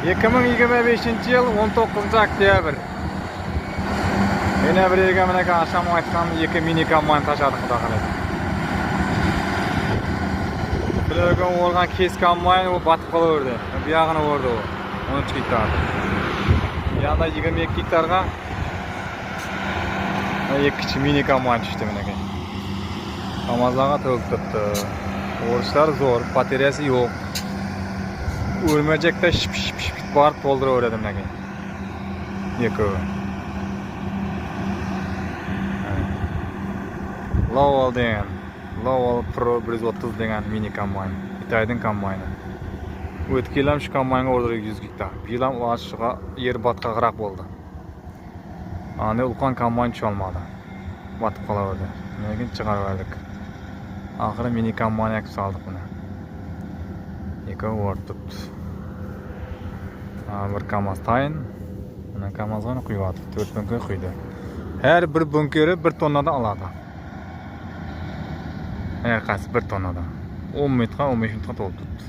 2025-yil 19-oktyabr. Yana bir yerga mana akşam aytgan 2 mini kombayn tashladik xudo xolasa. Bularga olgan kes kombayn u batib qolaverdi. Bu yog'ini o'rdi u. 13 gektar. Yana 22 gektarga ikki mini kombayn tushdi mana aka. Kamazlarga to'ltiribdi. O'rishlar zo'r, batareyasi yo'q. O'rmajekda ship barib to'ldiraveradi mana aka. Yeko. Lowell Pro 130 degan mini kombayn. Xitoyning kombayni. O'tgan yil ham shu kombaynga o'rdirdik 100 gektar. Bu yil ham o'shiga yer batqaroq bo'ldi. Ani ulkan kombayn tusha olmadi. Batib qolaverdi. Lekin chiqarib oldik. Oxiri mini kombayn yakib soldik buni. Eko o'rtibdi. Bir kamaz tayin. Mana kamazgani quyapti. 4 bunker quydi. Her bir bunkeri 1 tonnadan oladi. Her qaysi 1 tonnadan. 10 metrga 15 metrga to'ldirdi.